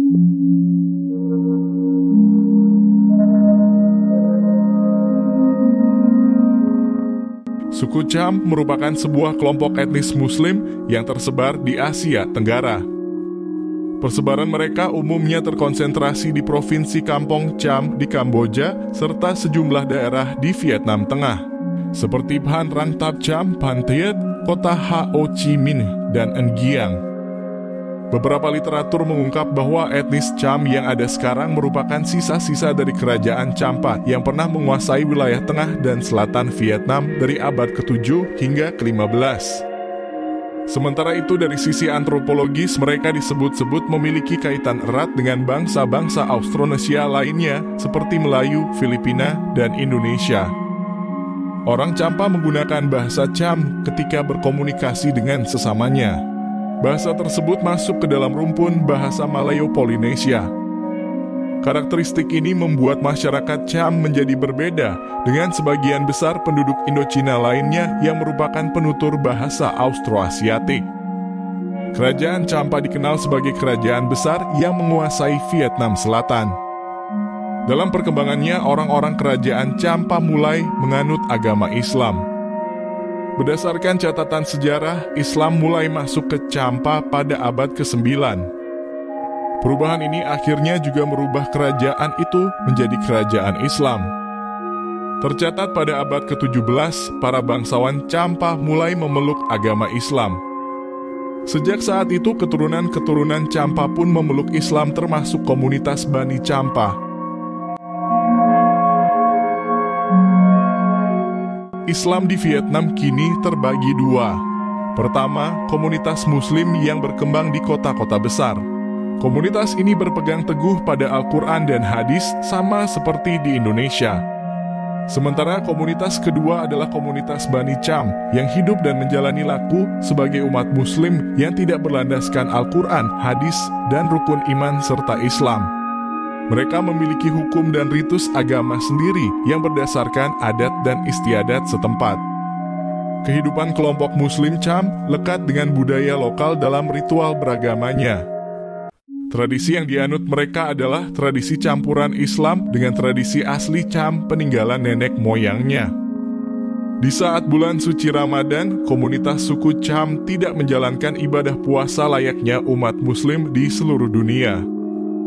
Suku Cham merupakan sebuah kelompok etnis Muslim yang tersebar di Asia Tenggara. Persebaran mereka umumnya terkonsentrasi di Provinsi Kampong Cham di Kamboja serta sejumlah daerah di Vietnam Tengah, seperti Phan Rang Thap Cham, Phan Thiet, kota Ho Chi Minh, dan An Giang. Beberapa literatur mengungkap bahwa etnis Cham yang ada sekarang merupakan sisa-sisa dari kerajaan Champa yang pernah menguasai wilayah tengah dan selatan Vietnam dari abad ke-7 hingga ke-15. Sementara itu dari sisi antropologis mereka disebut-sebut memiliki kaitan erat dengan bangsa-bangsa Austronesia lainnya seperti Melayu, Filipina, dan Indonesia. Orang Champa menggunakan bahasa Cham ketika berkomunikasi dengan sesamanya. Bahasa tersebut masuk ke dalam rumpun bahasa Malayo-Polinesia. Karakteristik ini membuat masyarakat Cham menjadi berbeda dengan sebagian besar penduduk Indochina lainnya yang merupakan penutur bahasa Austroasiatik. Kerajaan Champa dikenal sebagai kerajaan besar yang menguasai Vietnam Selatan. Dalam perkembangannya, orang-orang kerajaan Champa mulai menganut agama Islam. Berdasarkan catatan sejarah, Islam mulai masuk ke Champa pada abad ke-9. Perubahan ini akhirnya juga merubah kerajaan itu menjadi kerajaan Islam. Tercatat pada abad ke-17, para bangsawan Champa mulai memeluk agama Islam. Sejak saat itu, keturunan-keturunan Champa pun memeluk Islam termasuk komunitas Bani Champa. Islam di Vietnam kini terbagi dua. Pertama, komunitas Muslim yang berkembang di kota-kota besar. Komunitas ini berpegang teguh pada Al-Quran dan hadis sama seperti di Indonesia. Sementara komunitas kedua adalah komunitas Bani Cham yang hidup dan menjalani laku sebagai umat Muslim yang tidak berlandaskan Al-Quran, hadis, dan rukun iman serta Islam. Mereka memiliki hukum dan ritus agama sendiri yang berdasarkan adat dan istiadat setempat. Kehidupan kelompok Muslim Cham lekat dengan budaya lokal dalam ritual beragamanya. Tradisi yang dianut mereka adalah tradisi campuran Islam dengan tradisi asli Cham peninggalan nenek moyangnya. Di saat bulan suci Ramadan, komunitas suku Cham tidak menjalankan ibadah puasa layaknya umat Muslim di seluruh dunia.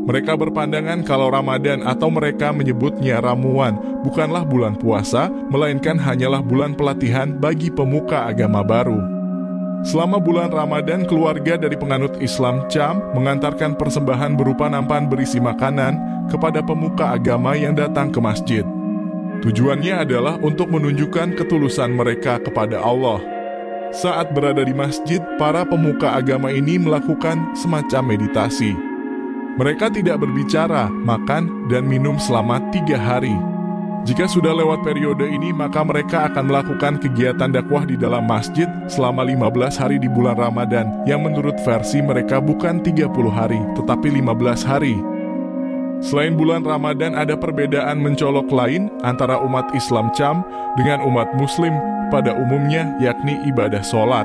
Mereka berpandangan kalau Ramadan atau mereka menyebutnya ramuan bukanlah bulan puasa, melainkan hanyalah bulan pelatihan bagi pemuka agama baru. Selama bulan Ramadan, keluarga dari penganut Islam Cham mengantarkan persembahan berupa nampan berisi makanan kepada pemuka agama yang datang ke masjid. Tujuannya adalah untuk menunjukkan ketulusan mereka kepada Allah. Saat berada di masjid, para pemuka agama ini melakukan semacam meditasi. Mereka tidak berbicara, makan, dan minum selama 3 hari. Jika sudah lewat periode ini, maka mereka akan melakukan kegiatan dakwah di dalam masjid selama 15 hari di bulan Ramadan, yang menurut versi mereka bukan 30 hari, tetapi 15 hari. Selain bulan Ramadan, ada perbedaan mencolok lain antara umat Islam Cham dengan umat Muslim pada umumnya, yakni ibadah sholat.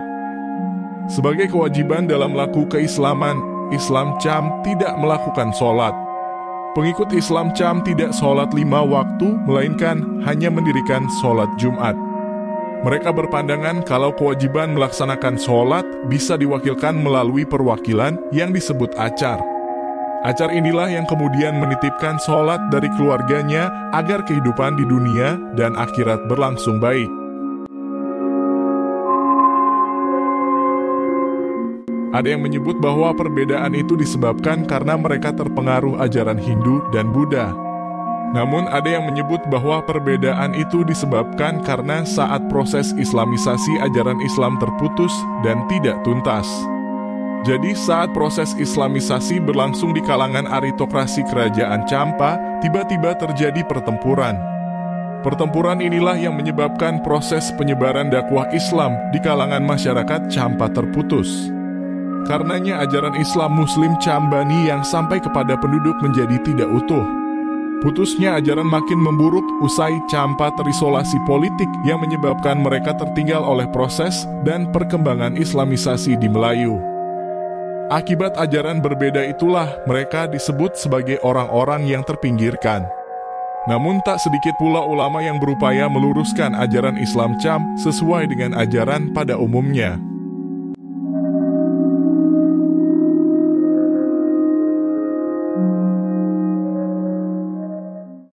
Sebagai kewajiban dalam laku keislaman, Islam Cham tidak melakukan sholat. Pengikut Islam Cham tidak sholat 5 waktu, melainkan hanya mendirikan sholat Jumat. Mereka berpandangan kalau kewajiban melaksanakan sholat bisa diwakilkan melalui perwakilan yang disebut acar. Acar inilah yang kemudian menitipkan sholat dari keluarganya agar kehidupan di dunia dan akhirat berlangsung baik. Ada yang menyebut bahwa perbedaan itu disebabkan karena mereka terpengaruh ajaran Hindu dan Buddha. Namun ada yang menyebut bahwa perbedaan itu disebabkan karena saat proses islamisasi ajaran Islam terputus dan tidak tuntas. Jadi saat proses islamisasi berlangsung di kalangan aritokrasi kerajaan Champa, tiba-tiba terjadi pertempuran. Pertempuran inilah yang menyebabkan proses penyebaran dakwah Islam di kalangan masyarakat Champa terputus. Karenanya ajaran Islam Muslim Cham Bani yang sampai kepada penduduk menjadi tidak utuh. Putusnya ajaran makin memburuk usai Champa terisolasi politik yang menyebabkan mereka tertinggal oleh proses dan perkembangan islamisasi di Melayu. Akibat ajaran berbeda itulah mereka disebut sebagai orang-orang yang terpinggirkan. Namun tak sedikit pula ulama yang berupaya meluruskan ajaran Islam Cham sesuai dengan ajaran pada umumnya.